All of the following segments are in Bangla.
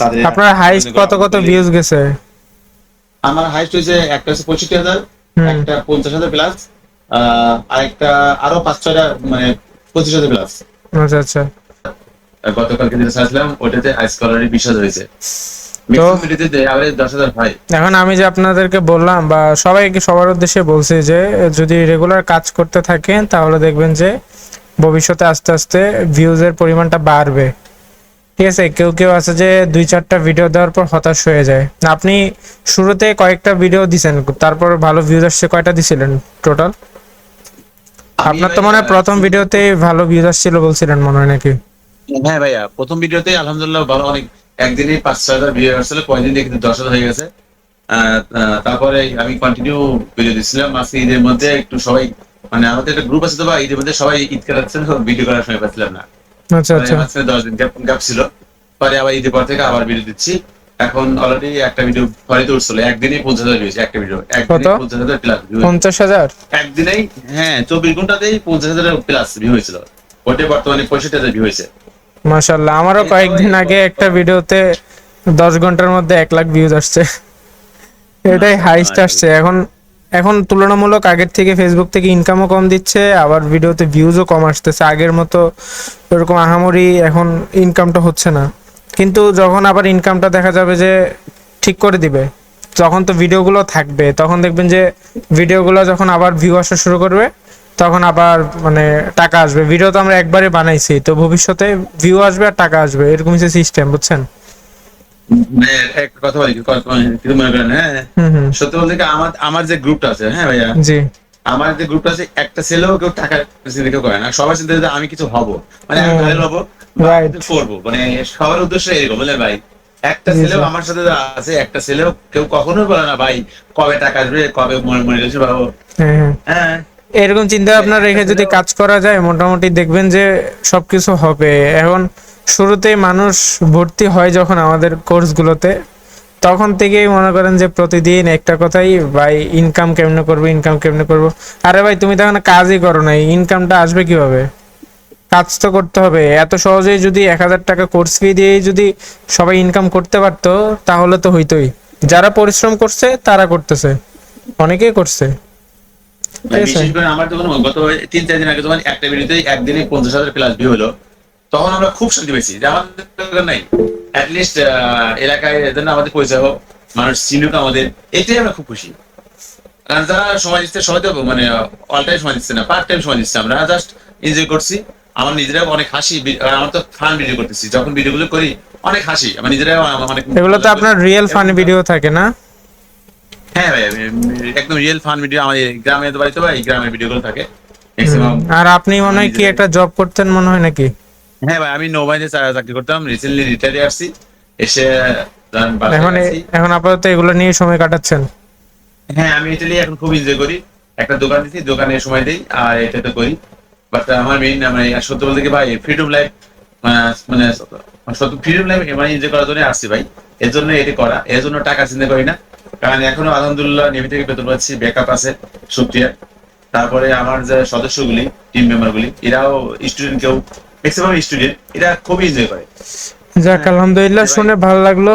তাদের আপনার হাইস্ট কত কত ভিউজ গেছে? আমার হাইস্ট হয়েছে একটা হচ্ছে 65,000, হুম। একটা 50,000 প্লাস, আর একটা আরো 5-6টা মানে 25,000 প্লাস। আচ্ছা আচ্ছা। গতকালকে যেটা চাইছিলাম ওটাতে হাইস্ট কলারে 20,000 হয়েছে। তো ম্যাক্সিমাম ভিডিওতে দেয় আভারেজ 10,000 হয়। এখন আমি যে আপনাদেরকে বললাম বা সবাইকে সবার উদ্দেশ্যে বলছি যে যদি রেগুলার কাজ করতে থাকেন তাহলে দেখবেন যে ভবিষ্যতে আস্তে আস্তে ভিউজের পরিমাণটা বাড়বে। ঠিক আছে, কেউ কেউ আছে যে 2-4টা ভিডিও দেওয়ার পর হতাশ হয়ে যায়। আপনি শুরুতে কয়েকটা ভিডিও দিছেন, তারপর ভালো ভিউজ আসছে, কয়টা দিছিলেন টোটাল? আমি আপনার তো ভাই মনে হয় প্রথম ভিডিওতে ভালো ভিউজ আসছিল বলছিলেন মনে হয় নাকি? হ্যাঁ ভাইয়া, প্রথম ভিডিওতে আলহামদুলিল্লাহ ভালো, অনেক একদিনে 5-6 হাজার ভিউ আসছিল, কয়েকদিন দিয়ে কিন্তু 10,000 হয়ে গেছে। তারপরে আমি কন্টিনিউ ভিডিও দিচ্ছিলাম। আজকে ঈদের মধ্যে একটু সবাই মানে আমাদের একটা গ্রুপ আছে তো, বা ঈদের মধ্যে সবাই ঈদ কাটাচ্ছেন, ভিডিও করার সময় পাচ্ছিলাম না। আচ্ছা পরে আচ্ছা। মাঝখানে 10 দিন গ্যাপ ছিল। পরে আবার ঈদের পর থেকে আবার ভিডিও দিচ্ছি। এখন অলরেডি একটা ভিডিও ফরিতে উঠছিল, একদিনেই 50,000 ভিউ, একটা ভিডিও কত? একদিনে 50,000 প্লাস ভিউ। 50,000? একদিনেই, হ্যাঁ 24 ঘন্টাতেই 50,000 প্লাস ভিউ হয়েছিল। ওটা বর্তমানে 65,000 ভিউ হয়েছে। মাশাআল্লাহ, আমারও কয়েকদিন আগে একটা ভিডিওতে 10 ঘন্টার মধ্যে 1 লাখ ভিউজ আসছে। এটাই হাইস্ট আসছে। এখন এখন তুলনামূলক আগের থেকে ফেসবুক থেকে ইনকামও কম দিচ্ছে, আবার ভিডিওতে ভিউজও কম আসতেছে। আগের মতো এরকম আহামরি এখন ইনকামটা হচ্ছে না। কিন্তু যখন আবার ইনকামটা দেখা যাবে যে ঠিক করে দিবে, তখন তো ভিডিওগুলো থাকবে, তখন দেখবেন যে ভিডিওগুলো যখন আবার ভিউ আসা শুরু করবে তখন আবার মানে টাকা আসবে। ভিডিও তো আমরা একবারে বানাইছি, তো ভবিষ্যতে ভিউ আসবে আর টাকা আসবে, এরকম হচ্ছে সিস্টেম, বুঝছেন? মানে একটা কথা বলি কিছু মনে করেন, হ্যাঁ হুম হুম। সত্যি বলতে কি, আমার আমার যে গ্রুপটা আছে, হ্যাঁ ভাইয়া, জি। আমার যে গ্রুপটা আছে, একটা ছেলেও কেউ টাকা চিন্তা কেউ করে না। সবাই চিন্তা যে আমি কিছু হব, মানে আমি ভাইরাল হবো বা আমি রাইট। কিছু করবো, মানে সবার উদ্দেশ্য এরকম, বুঝলেন ভাই। একটা জি জি। ছেলেও আমার সাথে যারা আছে, একটা ছেলেও কেউ কখনোই বলে না ভাই কবে টাকা আসবে, কবে মনিটাইজেশন পাবো। হ্যাঁ হ্যাঁ। হ্যাঁ, এরকম চিন্তা ভাবনা একটা রেখে যদি ছেলেও কাজ করা যায় মোটামুটি দেখবেন যে সবকিছু হবে। এখন শুরুতেই মানুষ ভর্তি হয় যখন আমাদের কোর্সগুলোতে, তখন থেকেই মনে করেন যে প্রতিদিন একটা কথাই, ভাই ইনকাম কেমনে করবো, ইনকাম কেমনে করবো। আরে ভাই তুমি তো এখন কাজই করো নাই, ইনকামটা আসবে কিভাবে? কাজ তো করতে হবে। এত সহজেই যদি 1,000 টাকা কোর্স ফি দিয়ে যদি সবাই ইনকাম করতে পারতো তাহলে তো হইতোই। যারা পরিশ্রম করছে তারা করতেছে, অনেকেই করছে। ঠিক আছে। বিশেষ করে আমার যখন গত 3-4 দিন আগে যখন একটা ভিডিওতে একদিনে 50,000 প্লাস ভিউ হলো, তখন আমরা খুব শান্তি পেয়েছি যে আমাদের দরকার নাই, অ্যাটলিস্ট এলাকায় এজন্য আমাদের পরিচয় হোক, মানুষ চিনুক আমাদের, এটাই আমরা খুব খুশি। কারণ যারা সময় দিচ্ছে সবাই তো মানে অল টাইম সময় দিচ্ছে না, পার্ট টাইম সময় দিচ্ছে, আমরা জাস্ট এনজয় করছি। আমার নিজেরাও অনেক হাসি, আর আমার তো ফান ভিডিও করতেছি, যখন ভিডিওগুলো করি অনেক হাসি, আমার নিজেরাও অনেক এগুলো তো মজা করি। আপনার রিয়েল এবং ফানি ভিডিও থাকে না? হ্যাঁ ভাই, একদম রিয়েল ফান ভিডিও, আমাদের গ্রামের বাড়িতে ভাই গ্রামের ভিডিওগুলো থাকে হুম। ম্যাক্সিমাম। আর আপনি মনে আমার হয় কি নিজেরাই, একটা জব করতেন মনে হয় নাকি? হ্যাঁ ভাই আমি নৌবাহিনীতে চাকরি করতাম, রিসেন্টলি রিটায়ারে আসছি, এসে বাসায় এখন আছি। এখন আপাতত এগুলো নিয়ে সময় কাটাচ্ছেন? হ্যাঁ আমি ইটালি এখন খুব এনজয় করি। একটা দোকান দিচ্ছি, দোকানে সময় দিই আর এটাতে করি। বাট আমার মেইন মানে সত্য বলতে কি ভাই, ফ্রিডম লাইফ, মানে সত্য ফ্রিডম লাইফ মানে এনজয় করার জন্য আসছি ভাই। এর জন্য এটি করা, এর জন্য টাকা চিন্তা করি না। কারণ এখনো আলহামদুলিল্লাহ নেভি থেকে বেতন পাচ্ছি, ব্যাকআপ আছে, সুক্রিয়া। তারপরে আমার যে সদস্যগুলি, টিম মেম্বার গুলি, এরাও স্টুডেন্ট, কেউ ম্যাক্সিমাম স্টুডেন্ট, এরা খুবই এনজয় করে। যাক, হ্যাঁ আলহামদুলিল্লাহ, যে ভাই, শুনে ভালো লাগলো।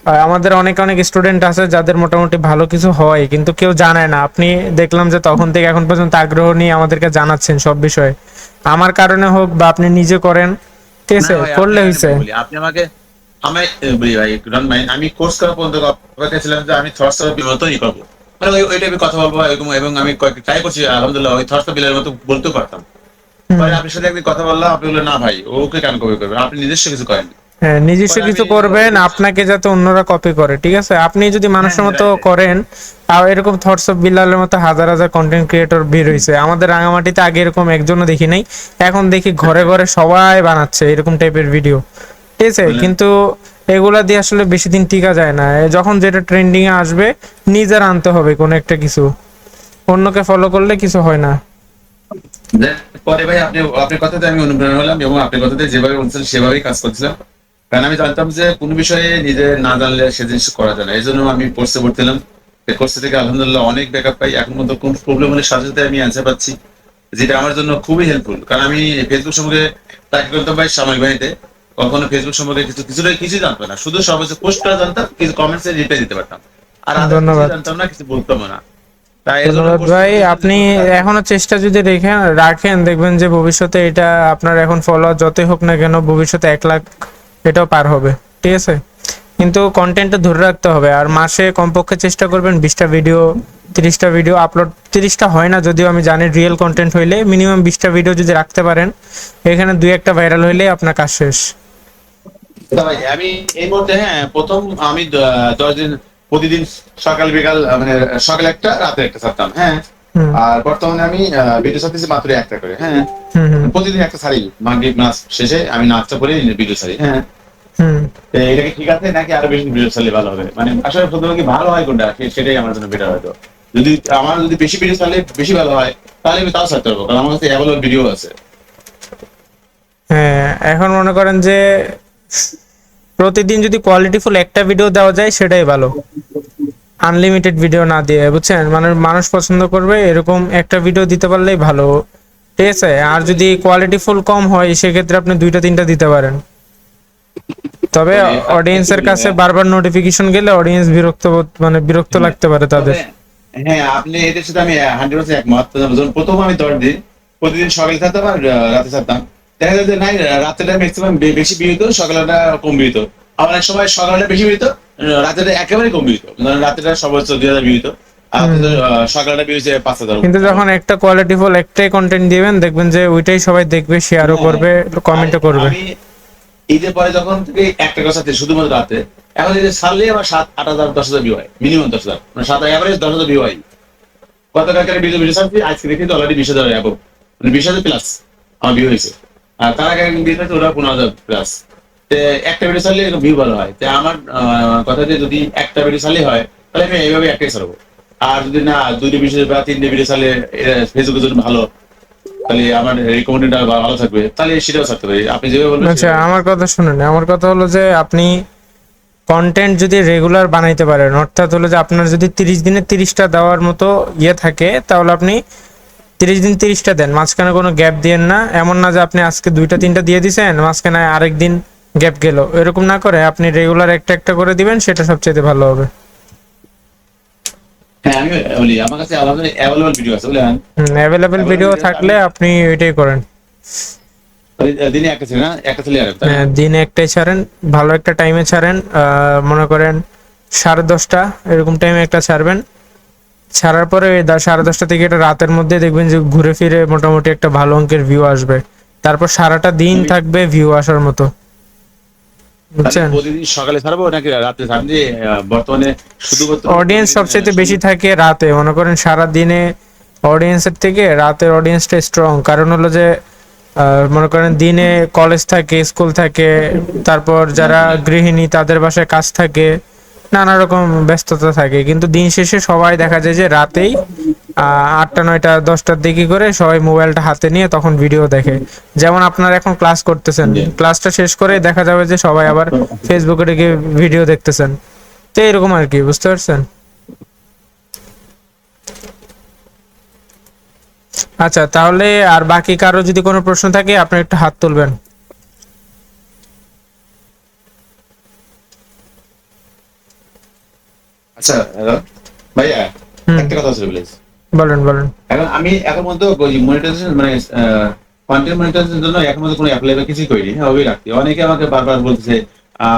আর আমাদের অনেক অনেক স্টুডেন্ট আছে যাদের মোটামুটি ভালো কিছু হয় কিন্তু কেউ জানায় না। আপনি দেখলাম যে তখন থেকে এখন পর্যন্ত আগ্রহ নিয়ে আমাদেরকে জানাচ্ছেন সব বিষয়ে, আমার কারণে হোক বা আপনি নিজে করেন, ঠিক না আছে, ভাই আপনি করলে আমি হয়েছে। বলি, আপনি আমাকে আমায় বলি ভাই, ডোন্ট মাইন্ড, আমি কোর্স করা পর্যন্ত কথা ছিলাম যে আমি থটস অফ মতোই করবো, মানে ওই টাইপের কথা বলবো এরকম। এবং আমি ট্রাই করছি আলহামদুলিল্লাহ ওই থটস অফ বিলের মতো বলতেও পারতাম। হুম। পরে আপনার সাথে একদিন কথা বললাম, আপনি বললেন না ভাই ওকে কেন কপি করবেন, আপনি নিজস্ব কিছু করেন। হ্যাঁ, নিজস্ব পরে আমি কিছু করবেন, আপনাকে যাতে অন্যরা কপি করে, ঠিক আছে? আপনি যদি হ্যাঁ মানুষের হ্যাঁ মতো রাইট। করেন, আর এরকম থটস অফ বিল্লালের মতো হাজার হাজার কন্টেন্ট ক্রিয়েটর বের হইছে আমাদের রাঙামাটিতে। আগে এরকম একজনও দেখি নাই, এখন দেখি ঘরে ঘরে সবাই বানাচ্ছে এরকম টাইপের ভিডিও, ঠিক আছে? বললেন কিন্তু এগুলা দিয়ে আসলে বেশি দিন টিকা যায় না। যখন যেটা ট্রেন্ডিং এ আসবে নিজের আনতে হবে কোনো একটা কিছু, অন্যকে ফলো করলে কিছু হয় না। যে পরে ভাই আপনি আপনার কথাতে আমি অনুপ্রেরণা হলাম, এবং আপনার কথাতে যেভাবে বলছেন সেভাবেই কাজ করছিলাম। কারণ আমি জানতাম যে কোনো বিষয়ে নিজে না জানলে সে জিনিস করা যায় না। এই জন্য আমি কোর্সে ভর্তিলাম। এই কোর্স থেকে আলহামদুলিল্লাহ অনেক ব্যাকআপ পাই, এখন মতো কোন প্রবলেম হলে সাথে সাথে আমি অ্যান্সার পাচ্ছি, যেটা আমার জন্য খুবই হেল্পফুল। কারণ আমি ফেসবুক সম্পর্কে চাকরি করতাম ভাই সামরিক বাহিনীতে, কখনো ফেসবুক সম্পর্কে কিছু জানতো না, শুধু সর্বোচ্চ পোস্ট করা জানতাম, কিছু কমেন্টস এর রিপ্লাই দিতে পারতাম, আর আদার কিছু ধন্যবাদ। জানতাম না, কিছু বলতাম না। তাই এর জন্য ধন্যবাদ post ভাই, করতে আপনি করতে এখনো চেষ্টা যদি রাখেন দেখবেন যে ভবিষ্যতে এটা আপনার এখন ফলোয়ার যতই হোক না কেন ভবিষ্যতে 1 লাখ এটাও পার হবে, ঠিক আছে? কিন্তু কন্টেন্টটা ধরে রাখতে হবে, আর মাসে কমপক্ষে চেষ্টা করবেন 20টা ভিডিও 30টা ভিডিও আপলোড। 30টা হয় না যদিও, আমি জানি রিয়েল কন্টেন্ট হইলে মিনিমাম 20টা ভিডিও যদি রাখতে পারেন, এখানে 2-1টা ভাইরাল হইলে আপনার কাজ শেষ। ভাই আমি এই মুহূর্তে, হ্যাঁ, প্রথম আমি 10 দিন প্রতিদিন সকাল বিকাল মানে সকালে একটা রাতে একটা ছাড়তাম, হ্যাঁ। হুম আর বর্তমানে আমি ভিডিও ছাড়তেছি মাত্র একটা করে, হ্যাঁ। হুম হুম প্রতিদিন একটা ছাড়ি, মাগরিব নাচ শেষে আমি নাচটা করে ভিডিও ছাড়ি, হ্যাঁ। হুম। তো এটা কি ঠিক আছে নাকি আরো বেশি ভিডিও ছাড়লে ভালো হবে? মানে আসলে প্রথমে কি ভালো হয় কোনটা, সেটাই আমার জন্য বেটার হয়তো। যদি বেশি ভিডিও ছাড়লে বেশি ভালো হয়, তাহলে আমি তাও ছাড়তে পারবো, কারণ আমার কাছে অ্যাভেলেবল ভিডিও আছে। হ্যাঁ, এখন মনে করেন যে প্রতিদিন যদি কোয়ালিটিফুল একটা ভিডিও দেওয়া যায় সেটাই ভালো, আনলিমিটেড ভিডিও না দিয়ে, বুঝছেন? মানে মানুষ পছন্দ করবে এরকম একটা ভিডিও দিতে পারলেই ভালো, ঠিক আছে? আর যদি কোয়ালিটিফুল কম হয় সেক্ষেত্রে আপনি 2টা 3টা দিতে পারেন, তবে অডিয়েন্সের কাছে বারবার নোটিফিকেশন গেলে অডিয়েন্স মানে বিরক্ত লাগতে পারে তাদের। হ্যাঁ, আপনি এদের সাথে আমি 100% একমত। যখন প্রথম আমি 10 দিন প্রতিদিন সকালে থাকতাম আর রাতে থাকতাম, দেখা যায় যে নাই, রাতেটা ম্যাক্সিমাম বেশি ভিউ হতো, সকালটা কম ভিউ হতো। আবার এক সময় সকালটা বেশি ভিউ হতো, রাতেটা একেবারে কম ভিউ হতো। রাতেটা সর্বোচ্চ 2000 ভিউ হতো, আর সকালটা ভিউ হচ্ছে 5000। কিন্তু যখন একটা কোয়ালিটিফুল একটাই কন্টেন্ট দিবেন দেখবেন যে ওইটাই সবাই দেখবে, শেয়ারও করবে, কমেন্টও করবে। আমি ঈদের পরে যখন থেকে একটা কথা শুধুমাত্র রাতে, এখন এই যে ছাড়লে আমার 7-8 হাজার 10 হাজার ভিউ হয়, মিনিমাম 10 হাজার, মানে 7 এভারেজ 10 হাজার ভিউ হয়। গতকালকে ভিডিও ছাড়ছি, আজকে দেখি তো অলরেডি 20 হাজার অ্যাবভ, মানে 20 হাজার প্লাস আমার ভিউ হয়েছে। আর তার আগে ভিডিও ছাড়ছে ওরা 15 হাজার প্লাস। একটা ভিডিও ছাড়লে এরকম ভিউ ভালো হয়। আমার কথা যে যদি একটা ভিডিও ছাড়লে হয়, তাহলে আমি এইভাবে একটাই ছাড়বো। আর যদি না 2টা ভিডিও বা 3টে ভিডিও ছাড়লে ফেসবুকের জন্য ভালো, তাহলে আমার রিকমেন্ডেড ভালো থাকবে, তাহলে সেটাও ছাড়তে পারি। আপনি যেভাবে বলবেন আচ্ছা, সেভাবে। আমার কথা শুনুন, আমার কথা হলো যে আপনি কন্টেন্ট যদি রেগুলার বানাইতে পারেন, অর্থাৎ হলো যে আপনার যদি 30 দিনে 30টা দেওয়ার মতো ইয়ে থাকে, তাহলে আপনি 30 দিন 30টা দেন, মাঝখানে কোনো গ্যাপ দিয়েন না। এমন না যে আপনি আজকে 2টা 3টা দিয়ে দিছেন, মাঝখানে আরেকদিন গ্যাপ গেল, এরকম না করে আপনি রেগুলার একটা একটা করে দিবেন, সেটা সবচেয়ে ভালো হবে। হ্যাঁ, আমি বলি আমার কাছে অ্যাভেলেবল ভিডিও আছে বুঝলেন। অ্যাভেলেবেল ভিডিও থাকলে আপনি ওইটাই করেন। দিনে একটা ছিল না, একটা ছিল আর একটা। দিনে একটাই ছাড়েন, ভালো একটা টাইমে ছাড়েন, মনে করেন 10:30 এরকম টাইমে একটা ছাড়বেন। ছাড়ার পরে 10:30 থেকে এটা রাতের মধ্যে দেখবেন যে ঘুরে ফিরে মোটামুটি একটা ভালো অঙ্কের ভিউ আসবে, তারপর সারাটা দিন থাকবে ভিউ আসার মতো, বুঝছেন? প্রতিদিন সকালে ছাড়বো নাকি রাতে ছাড়বো? যে বর্তমানে শুধুমাত্র অডিয়েন্স সবচেয়ে বেশি থাকে রাতে, মনে করেন সারা দিনে অডিয়েন্সের থেকে রাতের অডিয়েন্সটা স্ট্রং, কারণ হলো যে মনে করেন দিনে কলেজ থাকে, স্কুল থাকে, তারপর যারা গৃহিণী তাদের বাসায় কাজ থাকে, নানা রকম ব্যস্ততা থাকে, কিন্তু দিন শেষে সবাই দেখা যায় যে রাতেই 8টা 9টা 10টার দিকে করে সবাই মোবাইলটা হাতে নিয়ে তখন ভিডিও দেখে। যেমন আপনারা এখন ক্লাস করতেছেন, ক্লাসটা শেষ করে দেখা যাবে যে সবাই আবার ফেসবুকে ঢুকে ভিডিও দেখতেছেন, তো এরকম আর কি, বুঝতে পারছেন? আচ্ছা, তাহলে আর বাকি কারো যদি কোনো প্রশ্ন থাকে আপনি একটু হাত তুলবেন। আচ্ছা, হ্যালো ভাইয়া, হুম। একটা কথা ছিল প্লিজ। বলেন বলেন। আমি এখন মধ্যে মনিটাইজেশন মানে কন্টেন্ট মনিটাইজেশনের জন্য এখন মধ্যে কোনো অ্যাপ্লাই বা কিছুই করিনি, হ্যাঁ ওই রাখছি। অনেকে আমাকে বারবার বলতেছে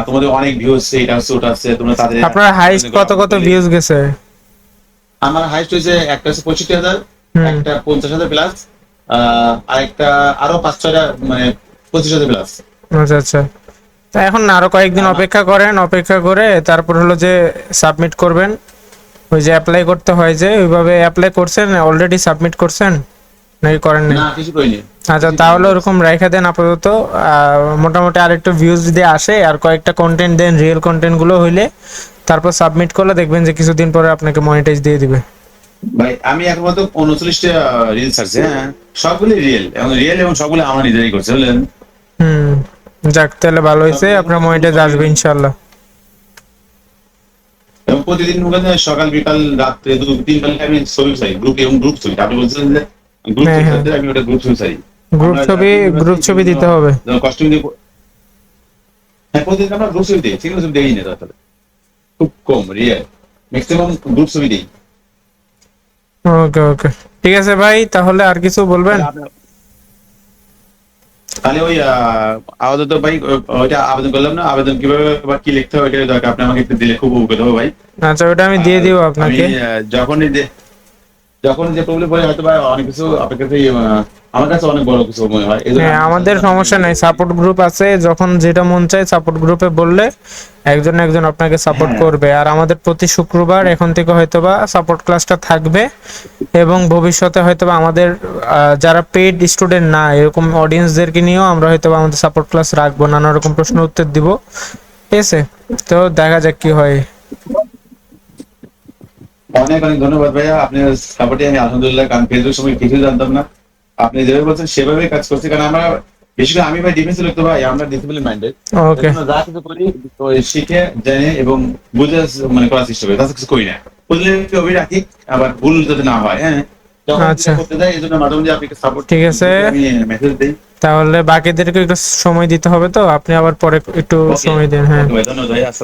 তোমাদের অনেক ভিউ হচ্ছে, এটা হচ্ছে ওটা হচ্ছে, তোমরা তাদের আপনার হাইস্ট কত ভিউজ গেছে? আমার হাইস্ট হয়েছে একটা হচ্ছে 65,000, হুম। একটা 50,000 প্লাস, আর একটা আরো 5-6টা মানে 25,000 প্লাস। আচ্ছা আচ্ছা, তা এখন আরো কয়েকদিন অপেক্ষা করেন, অপেক্ষা করে তারপর হলো যে সাবমিট করবেন, ওই যে অ্যাপ্লাই করতে হয় যে ওইভাবে অ্যাপ্লাই করছেন, অলরেডি সাবমিট করছেন নাকি করেন নাই? না, কিছু করিনি। আচ্ছা, তাহলে ওরকম রাইখা দেন আপাতত। মোটামুটি আরেকটু ভিউজ যদি আসে আর কয়েকটা কন্টেন্ট দেন, রিয়েল কন্টেন্ট গুলো হইলে তারপর সাবমিট করলে দেখবেন যে কিছুদিন পরে আপনাকে মনিটাইজ দিয়ে দিবে। ভাই আমি এখন মতো 39টা রিল ছাড়ছি, হ্যাঁ সবগুলি রিয়েল এবং সবগুলো আমার নিজেরাই করছে বুঝলেন। হুম, যাক তাহলে ভালো হয়েছে, আপনার মনিটাইজ আসবে ইনশাআল্লাহ। এবং প্রতিদিন ওখানে সকাল বিকাল রাত্রে 2-3 বেলা আমি ছবি চাই, গ্রুপ এবং গ্রুপ ছবি। আপনি বলছিলেন যে গ্রুপ ছবি ছাড়তে, আমি ওটা গ্রুপ ছবি চাই। গ্রুপ ছবি দিতে হবে। কস্টিউম দিয়ে হ্যাঁ প্রতিদিন আমরা গ্রুপ ছবি দিই, সিঙ্গেল ছবি দেই না তাহলে, খুব কম রিয়ার, ম্যাক্সিমাম গ্রুপ ছবি দিই। ওকে ওকে, ঠিক আছে ভাই, তাহলে আর কিছু বলবেন? তাহলে ওই আপাতত ভাই ওইটা আবেদন করলাম না, আবেদন কিভাবে বা কি লিখতে হবে এটা দরকার, আপনি আমাকে একটু দিলে খুব উপকৃত হবে ভাই। আচ্ছা, ওটা আমি দিয়ে দিব আর আপনাকে। আমি যখন যে প্রবলেম পড়ে হয়তো বা অনেক কিছু আপনার কাছে আমার কাছে অনেক বড় কিছু মনে হয়, এই জন্য হ্যাঁ, আমাদের সমস্যা নাই, সাপোর্ট গ্রুপ আছে, যখন যেটা মন চায় সাপোর্ট গ্রুপে বললে একজন একজন আপনাকে সাপোর্ট হ্যাঁ। করবে। আর আমাদের প্রতি শুক্রবার এখন থেকে হয়তোবা সাপোর্ট ক্লাসটা থাকবে, এবং ভবিষ্যতে হয়তোবা আমাদের যারা পেইড স্টুডেন্ট না এরকম অডিয়েন্সদেরকে নিয়েও আমরা হয়তোবা আমাদের সাপোর্ট ক্লাস রাখবো, নানা রকম প্রশ্ন উত্তর দিব, ঠিক আছে? তো দেখা যাক কি হয়। অনেক অনেক ধন্যবাদ ভাইয়া, আপনার সাপোর্টে আমি আলহামদুলিল্লাহ, কারণ ফেসবুক সময় কিছু জানতাম না, আপনি যেভাবে বলছেন সেভাবে কাজ করছি, কারণ আমরা বিশেষ করে আমি ভাই ডিফেন্সে লোক তো ভাই, আমরা ডিসিপ্লিন মাইন্ডেড, ওকে, যা কিছু করি তো শিখে জেনে এবং বুঝে মানে করার চেষ্টা করি, তাছাড়া কিছু করি না, বুঝলে ছবি রাখি, আবার ভুল যাতে না হয়। হ্যাঁ, যখন আচ্ছা। যেটা করতে যাই এই জন্য মাঝে মাঝে আপনাকে সাপোর্ট ঠিক আছে, আমি মেসেজ দিই। তাহলে বাকিদেরকে একটু সময় দিতে হবে, তো আপনি আবার পরে একটু ওকে, সময় দিন। হ্যাঁ। ওকে ভাই, ধন্যবাদ ভাই, আসসালাম।